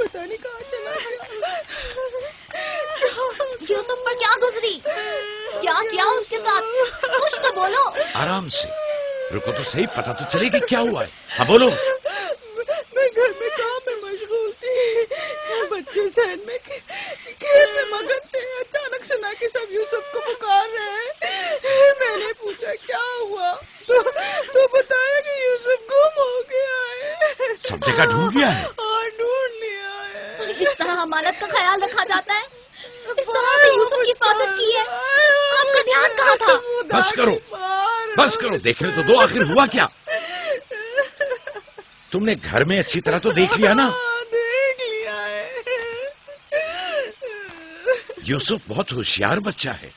پتہ نہیں کہاں چلا گیا. یوسف پر کیا گزری؟ کیا کیا اس کے ساتھ؟ کچھ تو بولو. آرام سے رکو تو صحیح، پتہ تو چلے کہ کیا ہوا ہے. ہاں بولو. میں گھر میں کام میں مشغول تھی، بچے ذہن میں کھیل میں مگن تھے. اچانک سنا کہ سب یوسف کو پکار رہے ہیں. میں نے پوچھا کیا ہوا تو بتایا کہ یوسف گم ہو گیا ہے. سب جگہ ڈھونڈ لیا ہے؟ ہاں ڈھونڈ لیا ہے. اس طرح امانت کا خیال رکھا جاتا ہے؟ اس طرح سے یوسف کی حفاظت کی ہے؟ آپ کا دھیان کہاں تھا؟ بس کرو بس کرو، دیکھنے تو دو آخر ہوا کیا. تم نے گھر میں اچھی طرح تو دیکھ لیا نا؟ دیکھ لیا ہے. یوسف بہت ہوشیار بچہ ہے،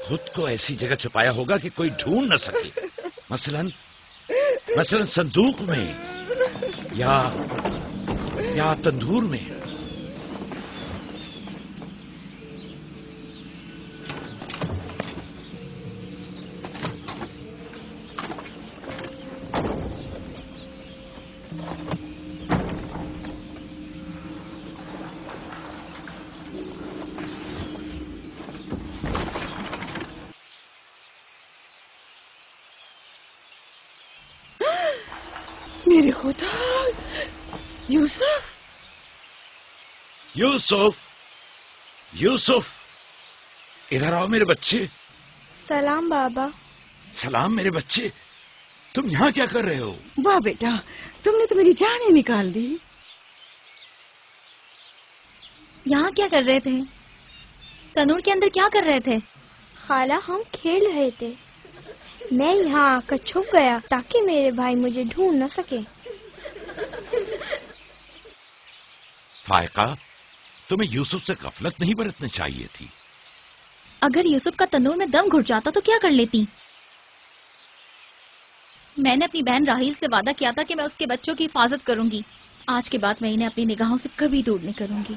خود کو ایسی جگہ چھپایا ہوگا کہ کوئی ڈھونڈ نہ سکے. مثلا صندوق میں یا تندور میں. میرے خدا، یوسف یوسف یوسف ادھر آؤ میرے بچے. سلام بابا. سلام میرے بچے، تم یہاں کیا کر رہے ہو؟ واہ بیٹا، تم نے تو میری جان ہی نکال دی. یہاں کیا کر رہے تھے؟ تنور کے اندر کیا کر رہے تھے؟ خالہ ہم کھیل رہے تھے. میں یہاں آ کر چھپ گیا تاکہ میرے بھائی مجھے ڈھونڈ نہ سکے. فائقہ، تمہیں یوسف سے غفلت نہیں برتنی چاہیے تھی. اگر یوسف کا تنور میں دم گھٹ جاتا تو کیا کر لیتی؟ میں نے اپنی بہن راحیل سے وعدہ کیا تھا کہ میں اس کے بچوں کی حفاظت کروں گی. آج کے بعد میں انہیں اپنی نگاہوں سے کبھی دور نہیں کروں گی.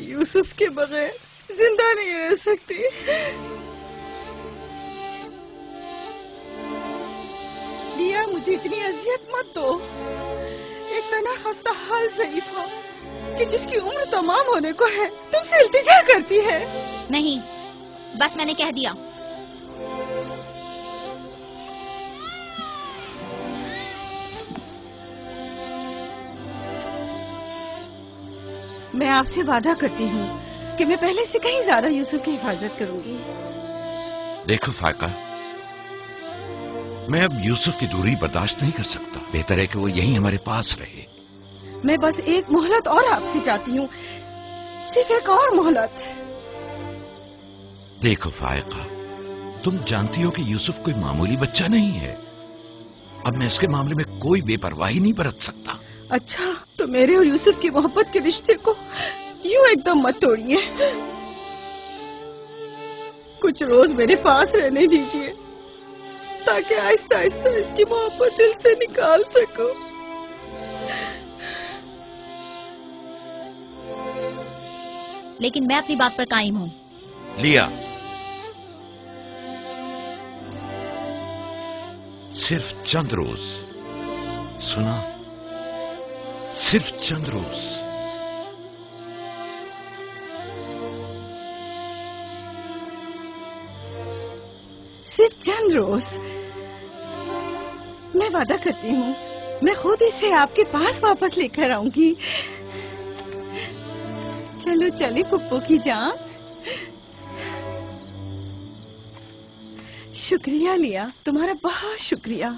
یوسف کے بغیر زندہ نہیں رہ سکتی. دیا مجھے اتنی اذیت مت دو. ایک تنہا خستہ حال ضعیفہ کہ جس کی عمر تمام ہونے کو ہے تم سے التجا کرتی ہے. نہیں، بس میں نے کہہ دیا. میں آپ سے وعدہ کرتی ہوں کہ میں پہلے سے کہیں زیادہ یوسف کی حفاظت کروں گی. دیکھو فائقہ، میں اب یوسف کی دوری برداشت نہیں کر سکتا. بہتر ہے کہ وہ یہیں ہمارے پاس رہے. میں بس ایک مہلت اور آپ سے چاہتی ہوں، صرف ایک اور مہلت. دیکھو فائقہ، تم جانتی ہو کہ یوسف کوئی معمولی بچہ نہیں ہے. اب میں اس کے معاملے میں کوئی بے پرواہی نہیں برت سکتا. اچھا، تو میرے اور یوسف کی محبت کے رشتے کو یوں ایک دم مت توڑیے. کچھ روز میرے پاس رہنے دیجیے تاکہ آہستہ آہستہ اس کی محبت دل سے نکال سکوں. لیکن میں اپنی بات پر قائم ہوں. لیا، صرف چند روز. سنا؟ صرف چند روز. صرف چند روز. میں وعدہ کرتی ہوں میں خود اسے آپ کے پاس واپس لے کر آؤں گی. چلو چلی پھپھو کی جان. شکریہ لیا، تمہارا بہت شکریہ.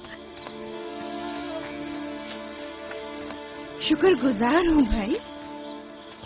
شکر گزار ہوں بھائی.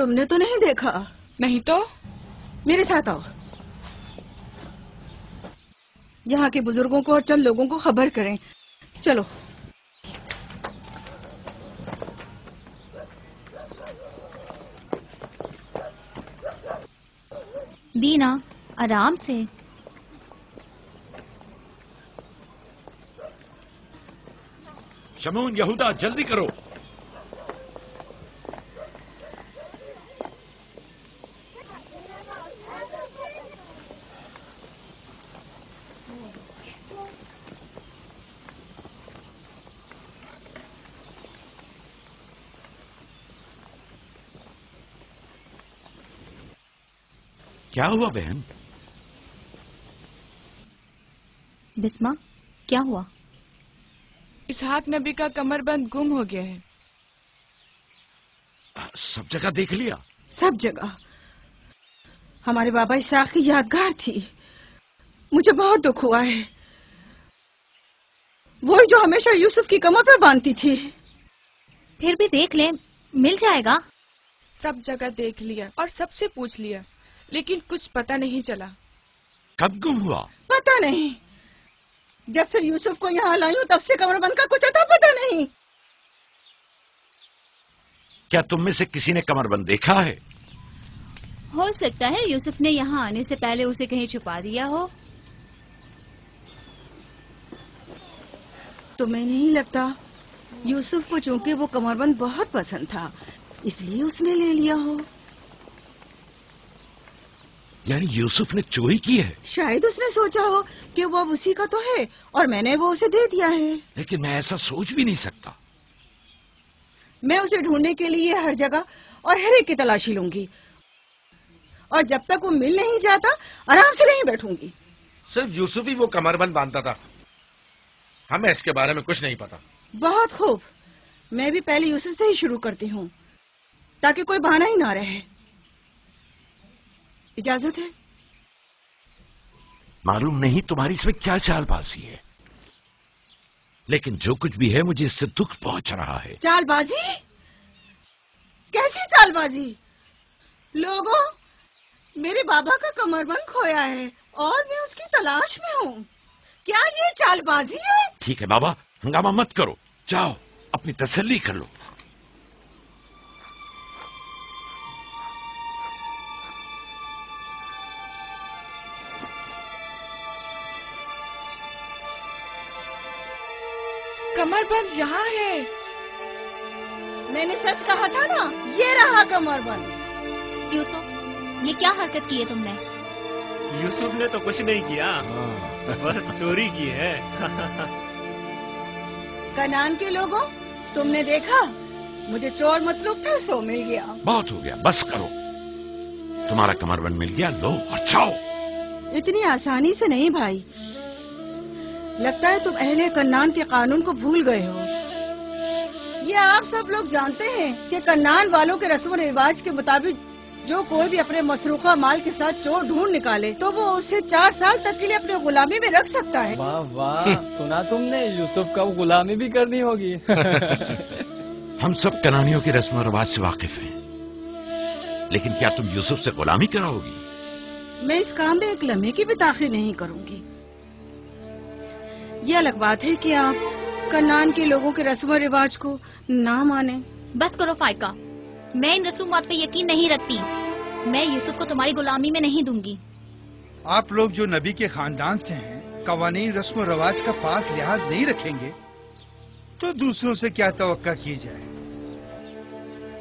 تم نے تو نہیں دیکھا؟ نہیں تو میرے ساتھ آؤ، یہاں کے بزرگوں کو اور چند لوگوں کو خبر کریں. چلو. دینا آرام سے. شمعون، یہودا، جلدی کرو. کیا ہوا بہن؟ بسما، کیا ہوا؟ اسحاق نبی کا کمر بند گم ہو گیا ہے. سب جگہ دیکھ لیا؟ سب جگہ. ہمارے بابا اسحاق کی یادگار تھی. مجھے بہت دکھ ہوا ہے. وہی جو ہمیشہ یوسف کی کمر پر باندھتی تھی. پھر بھی دیکھ لیں، مل جائے گا. سب جگہ دیکھ لیا اور سب سے پوچھ لیا، لیکن کچھ پتہ نہیں چلا. کب گم ہوا؟ پتہ نہیں. جب سے یوسف کو یہاں لائی ہوں تب سے کمر بند کا کچھ اتا پتہ نہیں. کیا تم میں سے کسی نے کمر بند دیکھا ہے؟ ہو سکتا ہے یوسف نے یہاں آنے سے پہلے اسے کہیں چھپا دیا ہو. تمہیں نہیں لگتا یوسف کو چونکہ وہ کمر بند بہت پسند تھا اس لیے اس نے لے لیا ہو؟ یعنی یوسف نے چوری کی ہے؟ شاید اس نے سوچا ہو کہ وہ اب اسی کا تو ہے اور میں نے وہ اسے دے دیا ہے. لیکن میں ایسا سوچ بھی نہیں سکتا. میں اسے ڈھونڈنے کے لیے ہر جگہ اور ہر ایک کی تلاشی لوں گی، اور جب تک وہ مل نہیں جاتا آرام سے نہیں بیٹھوں گی. صرف یوسف ہی وہ کمر بند باندھتا تھا، ہمیں اس کے بارے میں کچھ نہیں پتا. بہت خوب. میں بھی پہلے یوسف سے ہی شروع کرتی ہوں تاکہ کوئی بہانہ ہی نہ رہے. اجازت ہے؟ معلوم نہیں تمہاری اس میں کیا چال بازی ہے، لیکن جو کچھ بھی ہے مجھے اس سے دکھ پہنچ رہا ہے. چال بازی؟ کیسی چال بازی؟ لوگوں، میرے بابا کا کمر بند کھویا ہے اور میں اس کی تلاش میں ہوں. کیا یہ چال بازی ہے؟ ٹھیک ہے بابا، ہنگامہ مت کرو، جاؤ اپنی تسلی کر لو. کمر بند یہاں ہے. میں نے سچ کہا تھا نا، یہ رہا کمر بند. یوسف، یہ کیا حرکت کی ہے تم نے؟ یوسف نے تو کچھ نہیں کیا، بس چوری کی ہے. کنعان کے لوگوں، تم نے دیکھا مجھے چور مطلوب تھا، سو مل گیا. بہت ہو گیا، بس کرو. تمہارا کمر بند مل گیا، لو اور جاؤ. اتنی آسانی سے نہیں بھائی. لگتا ہے تم اہل کنعان کے قانون کو بھول گئے ہو. یہ آپ سب لوگ جانتے ہیں کہ کنعان والوں کے رسم و رواج کے مطابق جو کوئی بھی اپنے مسروقہ مال کے ساتھ چور ڈھونڈ نکالے تو وہ اسے 4 سال تک کے لیے اپنے غلامی میں رکھ سکتا ہے. واہ واہ، سنا تم نے؟ یوسف کا غلامی بھی کرنی ہوگی. ہم سب کنانیوں کے رسم و رواج سے واقف ہیں، لیکن کیا تم یوسف سے غلامی کراؤ گی؟ میں اس کام میں ایک لمحے کی بھی تاخیر نہیں کروں گی. یہ الگ بات ہے کہ آپ کنعان کے لوگوں کے رسم و رواج کو نہ مانیں. بس کرو فائقہ، میں ان رسومات پہ یقین نہیں رکھتی. میں یوسف کو تمہاری غلامی میں نہیں دوں گی. آپ لوگ جو نبی کے خاندان سے ہیں، قوانین رسم و رواج کا خاص لحاظ نہیں رکھیں گے تو دوسروں سے کیا توقع کی جائے؟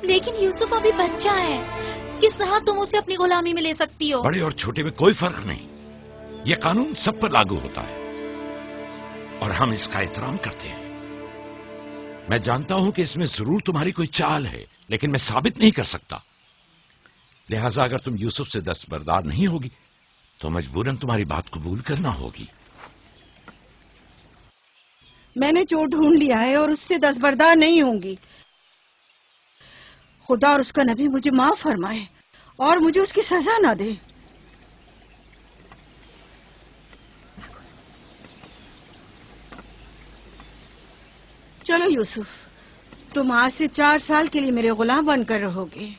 لیکن یوسف ابھی بچہ ہے، کس طرح تم اسے اپنی غلامی میں لے سکتی ہو؟ بڑے اور چھوٹے میں کوئی فرق نہیں. یہ قانون سب پر لاگو ہوتا ہے اور ہم اس کا احترام کرتے ہیں. میں جانتا ہوں کہ اس میں ضرور تمہاری کوئی چال ہے، لیکن میں ثابت نہیں کر سکتا. لہذا اگر تم یوسف سے دستبردار نہیں ہوگی تو مجبوراً تمہاری بات قبول کرنا ہوگی. میں نے چور ڈھونڈ لیا ہے اور اس سے دستبردار نہیں ہوں گی. خدا اور اس کا نبی مجھے معاف فرمائے اور مجھے اس کی سزا نہ دے. چلو یوسف، تم آج سے 4 سال کے لیے میرے غلام بن کر رہو گے.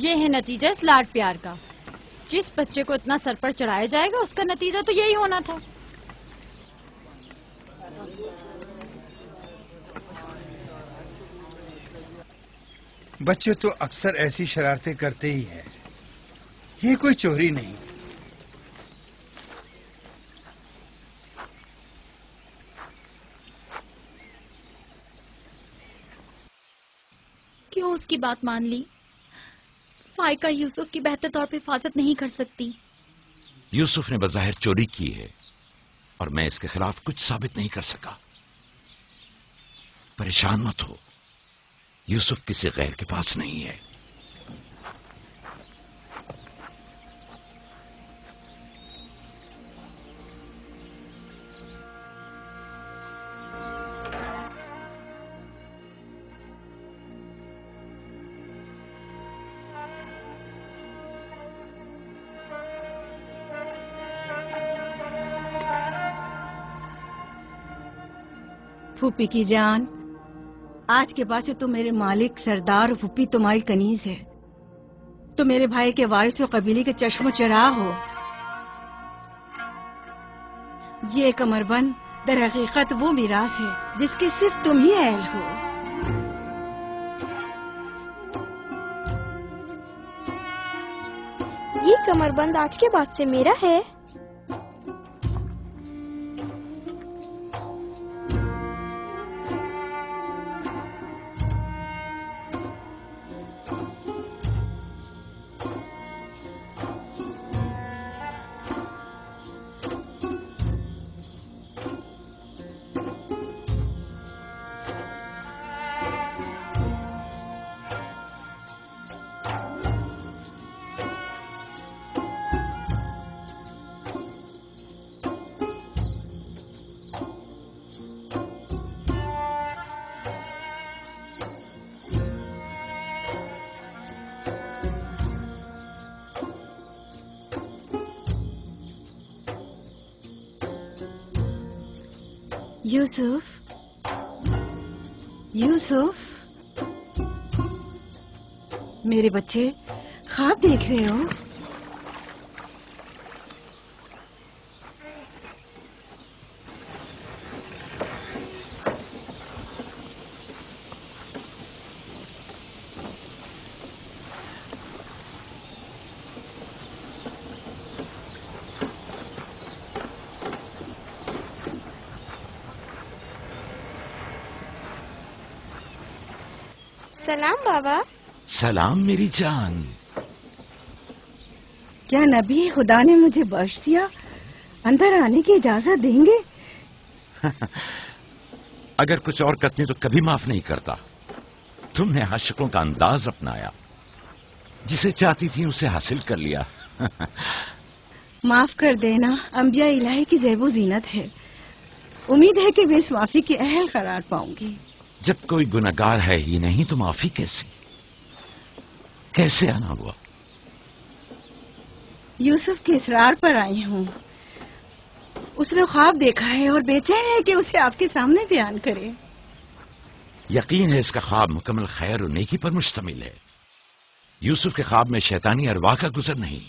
یہ ہے نتیجہ اس لاڈ پیار کا. جس بچے کو اتنا سر پر چڑھایا جائے گا اس کا نتیجہ تو یہی ہونا تھا. بچے تو اکثر ایسی شرارتیں کرتے ہی ہیں. یہ کوئی چوری نہیں. کیوں اس کی بات مان لی؟ فائقہ یوسف کی بہتر طور پہ حفاظت نہیں کر سکتی. یوسف نے بظاہر چوری کی ہے اور میں اس کے خلاف کچھ ثابت نہیں کر سکا. پریشان مت ہو، یوسف کسی غیر کے پاس نہیں ہے. پھوپھی کی جان، آج کے بعد سے تو میرے مالک سردار اور پھوپھی تمہاری کنیز ہے. تو میرے بھائی کے وارث و قبیلے کے چشم و چراغ ہو. یہ کمربند در حقیقت وہ میراث ہے جس کے صرف تم ہی اہل ہو. یہ کمربند آج کے بعد سے میرا ہے. یوسف، یوسف، میرے بچے خواب دیکھ رہے ہو؟ سلام بابا. سلام میری جان. کیا نبی خدا نے مجھے بخش دیا؟ اندر آنے کی اجازت دیں گے؟ اگر کچھ اور کرتے تو کبھی معاف نہیں کرتا. تم نے عاشقوں کا انداز اپنایا، جسے چاہتی تھی اسے حاصل کر لیا. معاف کر دینا انبیاء الہی کی زیب و زینت ہے. امید ہے کہ میں اس معافی کی اہل قرار پاؤں گی. جب کوئی گناہگار ہے ہی نہیں تو معافی کیسے آنا ہوا؟ یوسف کے اصرار پر آئی ہوں. اس نے خواب دیکھا ہے اور بے چین ہے کہ اسے آپ کے سامنے بیان کرے. یقین ہے اس کا خواب مکمل خیر و نیکی پر مشتمل ہے. یوسف کے خواب میں شیطانی ارواح کا گزر نہیں.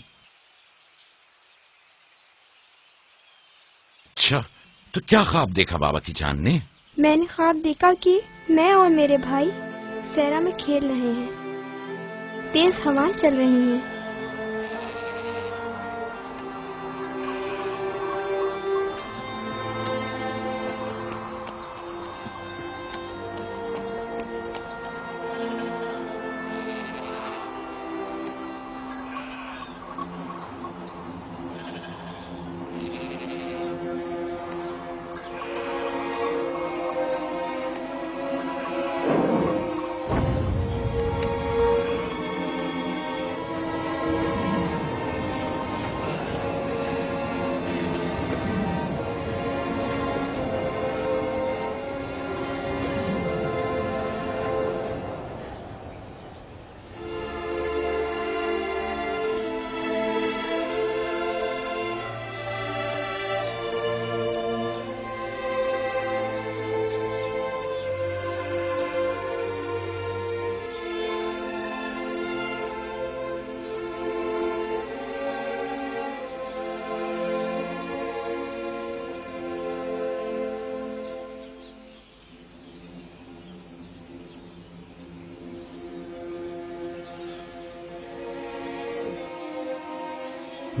اچھا، تو کیا خواب دیکھا بابا کی جان نے؟ میں نے خواب دیکھا کہ میں اور میرے بھائی صحرا میں کھیل رہے ہیں. تیز ہوائیں چل رہی ہیں.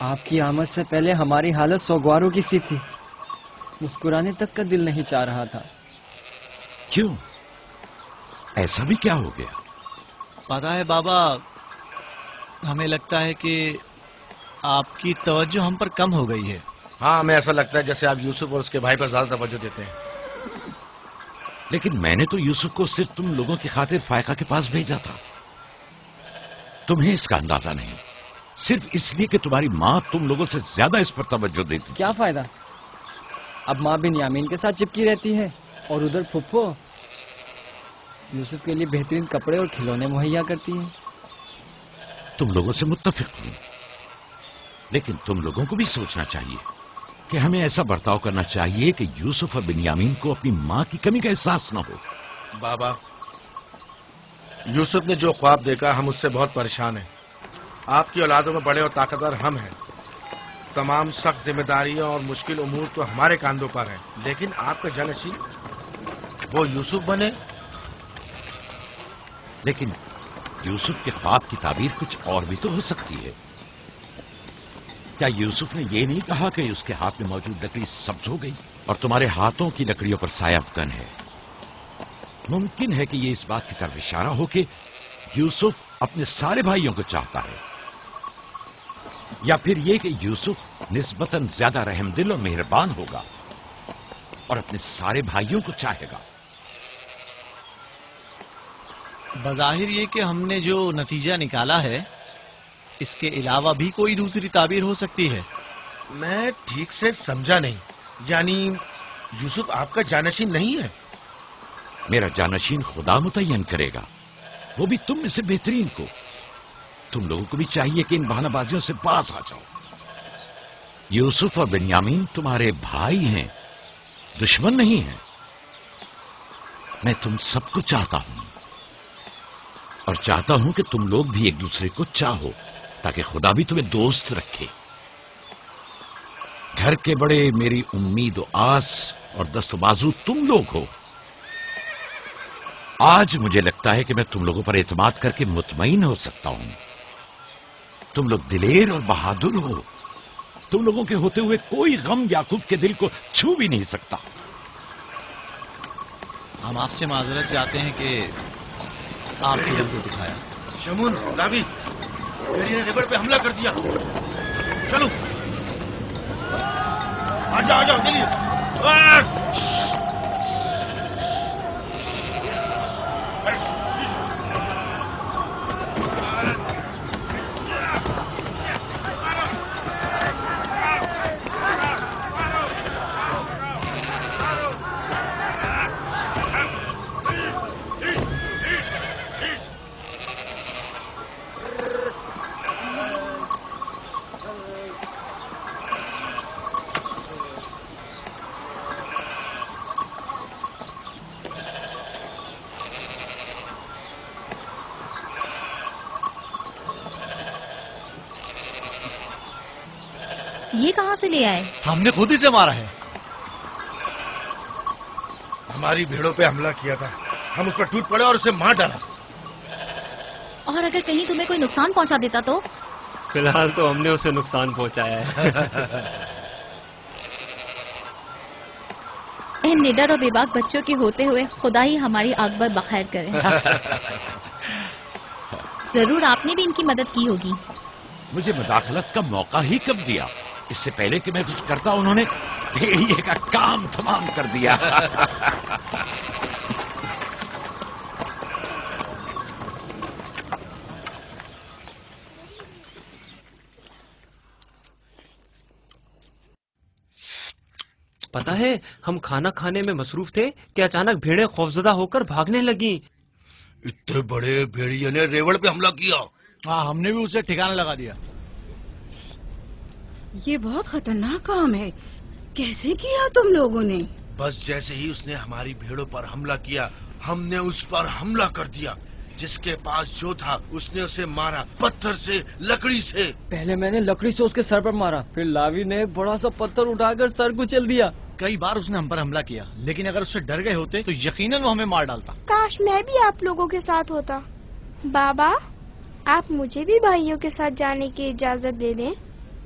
آپ کی آمد سے پہلے ہماری حالت سوگواروں کی سی تھی. مسکرانے تک کا دل نہیں چاہ رہا تھا. کیوں؟ ایسا بھی کیا ہو گیا؟ پتا ہے بابا، ہمیں لگتا ہے کہ آپ کی توجہ ہم پر کم ہو گئی ہے. ہاں، ہمیں ایسا لگتا ہے جیسے آپ یوسف اور اس کے بھائی پر زیادہ توجہ دیتے ہیں. لیکن میں نے تو یوسف کو صرف تم لوگوں کی خاطر فائقہ کے پاس بھیجا تھا. تمہیں اس کا اندازہ نہیں، صرف اس لیے کہ تمہاری ماں تم لوگوں سے زیادہ اس پر توجہ دیتی. کیا فائدہ؟ اب ماں بنیامین کے ساتھ چپکی رہتی ہے اور ادھر پھپھو یوسف کے لیے بہترین کپڑے اور کھلونے مہیا کرتی ہیں. تم لوگوں سے متفق ہوں، لیکن تم لوگوں کو بھی سوچنا چاہیے کہ ہمیں ایسا برتاؤ کرنا چاہیے کہ یوسف اور بنیامین کو اپنی ماں کی کمی کا احساس نہ ہو. بابا، یوسف نے جو خواب دیکھا ہم اس سے بہت پریشان ہیں. آپ کی اولادوں میں بڑے اور طاقتور ہم ہیں. تمام سخت ذمہ داریاں اور مشکل امور تو ہمارے کاندھوں پر ہیں، لیکن آپ کا جانشین وہ یوسف بنے. لیکن یوسف کے خواب کی تعبیر کچھ اور بھی تو ہو سکتی ہے. کیا یوسف نے یہ نہیں کہا کہ اس کے ہاتھ میں موجود لکڑی سبز ہو گئی اور تمہارے ہاتھوں کی لکڑیوں پر سایہ افکن ہے؟ ممکن ہے کہ یہ اس بات کی طرف اشارہ ہو کہ یوسف اپنے سارے بھائیوں کو چاہتا ہے، یا پھر یہ کہ یوسف نسبتاً زیادہ رحم دل اور مہربان ہوگا اور اپنے سارے بھائیوں کو چاہے گا. بظاہر یہ کہ ہم نے جو نتیجہ نکالا ہے اس کے علاوہ بھی کوئی دوسری تعبیر ہو سکتی ہے. میں ٹھیک سے سمجھا نہیں. یعنی یوسف آپ کا جانشین نہیں ہے؟ میرا جانشین خدا متعین کرے گا، وہ بھی تم میں سے بہترین کو. تم لوگوں کو بھی چاہیے کہ ان بہانہ بازیوں سے باز آ جاؤ. یوسف اور بنیامین تمہارے بھائی ہیں، دشمن نہیں ہیں. میں تم سب کو چاہتا ہوں اور چاہتا ہوں کہ تم لوگ بھی ایک دوسرے کو چاہو تاکہ خدا بھی تمہیں دوست رکھے. گھر کے بڑے میری امید و آس اور دست و بازو تم لوگ ہو. آج مجھے لگتا ہے کہ میں تم لوگوں پر اعتماد کر کے مطمئن ہو سکتا ہوں. تم لوگ دلیر اور بہادر ہو. تم لوگوں کے ہوتے ہوئے کوئی غم یعقوب کے دل کو چھو بھی نہیں سکتا. ہم آپ سے معذرت چاہتے ہیں کہ آپ نے ہم کو دکھایا. شمون، لاوی، میری نے ریبڑ پہ حملہ کر دیا. چلو آ جاؤ چلیے. یہ کہاں سے لے آئے؟ ہم نے خود ہی سے مارا ہے. ہماری بھیڑوں پہ حملہ کیا تھا، ہم اس پر ٹوٹ پڑے اور اسے مار ڈالا. اور اگر کہیں تمہیں کوئی نقصان پہنچا دیتا تو؟ فی الحال تو ہم نے اسے نقصان پہنچایا ہے. ان نڈر اور بے باک بچوں کے ہوتے ہوئے خدا ہی ہماری عاقبت بخیر کرے. ضرور آپ نے بھی ان کی مدد کی ہوگی. مجھے مداخلت کا موقع ہی کب دیا؟ اس سے پہلے کہ میں کچھ کرتا انہوں نے بھیڑیے کا کام تمام کر دیا. پتا ہے ہم کھانا کھانے میں مصروف تھے کہ اچانک بھیڑیں خوفزدہ ہو کر بھاگنے لگیں. اتنے بڑے بھیڑیے نے ریوڑ پہ حملہ کیا. ہاں، ہم نے بھی اسے ٹھکانا لگا دیا. یہ بہت خطرناک کام ہے. کیسے کیا تم لوگوں نے؟ بس جیسے ہی اس نے ہماری بھیڑوں پر حملہ کیا ہم نے اس پر حملہ کر دیا. جس کے پاس جو تھا اس نے اسے مارا، پتھر سے، لکڑی سے. پہلے میں نے لکڑی سے اس کے سر پر مارا، پھر لاوی نے ایک بڑا سا پتھر اٹھا کر سر کچل دیا. کئی بار اس نے ہم پر حملہ کیا، لیکن اگر اس سے ڈر گئے ہوتے تو یقیناً وہ ہمیں مار ڈالتا. کاش میں بھی آپ لوگوں کے ساتھ ہوتا. بابا، آپ مجھے بھی بھائیوں کے ساتھ جانے کی اجازت دے دیں.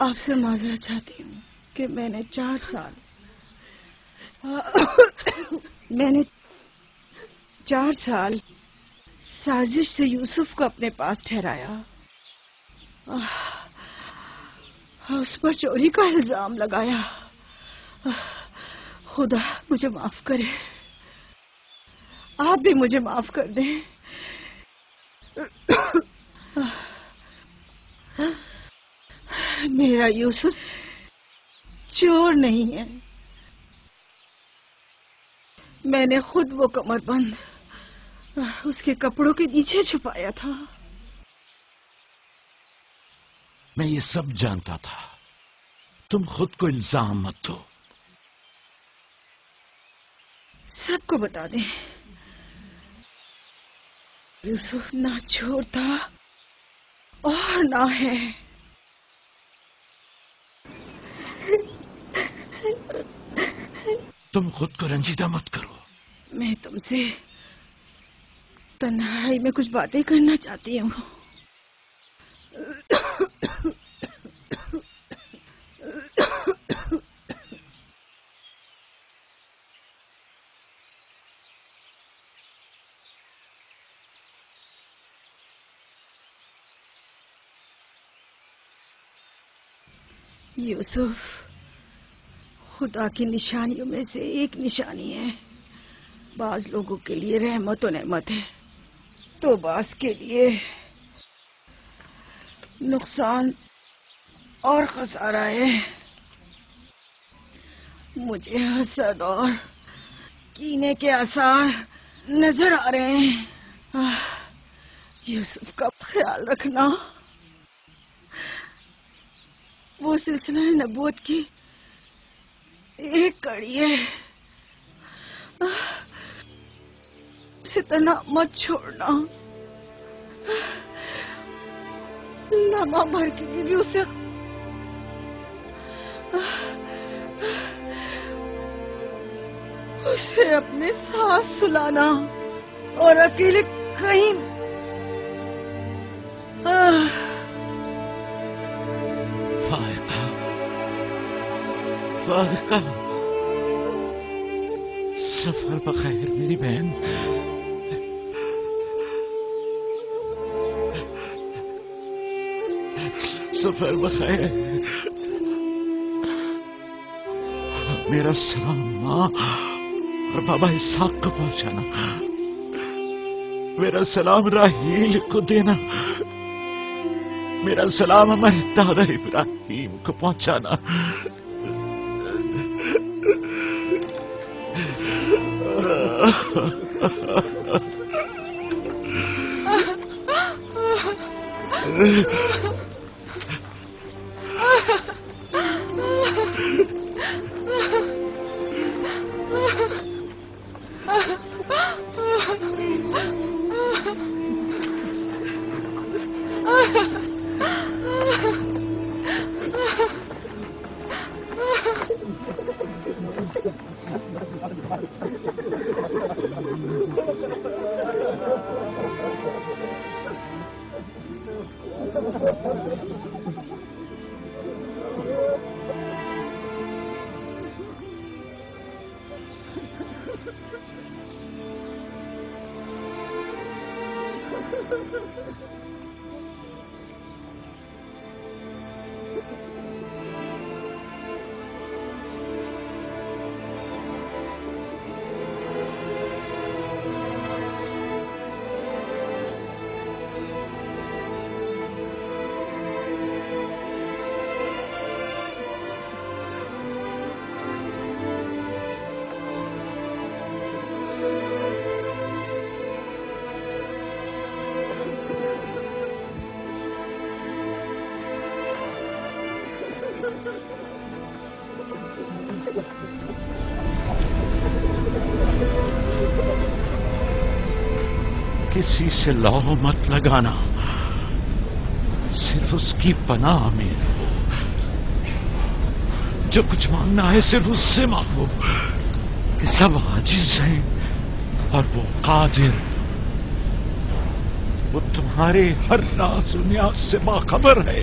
آپ سے معذرت چاہتی ہوں کہ میں نے 4 سال سازش سے یوسف کو اپنے پاس ٹھہرایا، اس پر چوری کا الزام لگایا۔ خدا مجھے معاف کرے، آپ بھی مجھے معاف کر دیں۔ میرا یوسف چور نہیں ہے، میں نے خود وہ کمر بند اس کے کپڑوں کے نیچے چھپایا تھا۔ میں یہ سب جانتا تھا، تم خود کو الزام مت دو۔ سب کو بتا دیں، یوسف نہ چور تھا اور نہ ہے۔ تم خود کو رنجیدہ مت کرو۔ میں تم سے تنہائی میں کچھ باتیں کرنا چاہتی ہوں۔ یوسف خدا کی نشانیوں میں سے ایک نشانی ہے۔ بعض لوگوں کے لیے رحمت و نعمت ہے تو بعض کے لیے نقصان اور خسارہ ہے۔ مجھے حسد اور کینے کے آثار نظر آ رہے ہیں۔ یوسف کا خیال رکھنا، وہ سلسلہ نبوت کی ایک کڑی ہے، اسے تنہا مت چھوڑنا۔ لمحہ بھر کے لیے بھی اسے اپنے ساتھ سلانا اور اکیلے کہیں فائقہ، سفر بخیر میری بہن۔ سفر بخیر۔ میرا سلام ماں اور بابا اسحاق کو پہنچانا، میرا سلام راہیل کو دینا، میرا سلام ہمارے دادا ابراہیم کو پہنچانا۔ کسی سے لو مت لگانا، صرف اس کی پناہ میں رہو۔ جو کچھ مانگنا ہے صرف اس سے مانگو کہ سب عاجز ہیں اور وہ قادر، وہ تمہارے ہر راز و نیاز سے باخبر ہے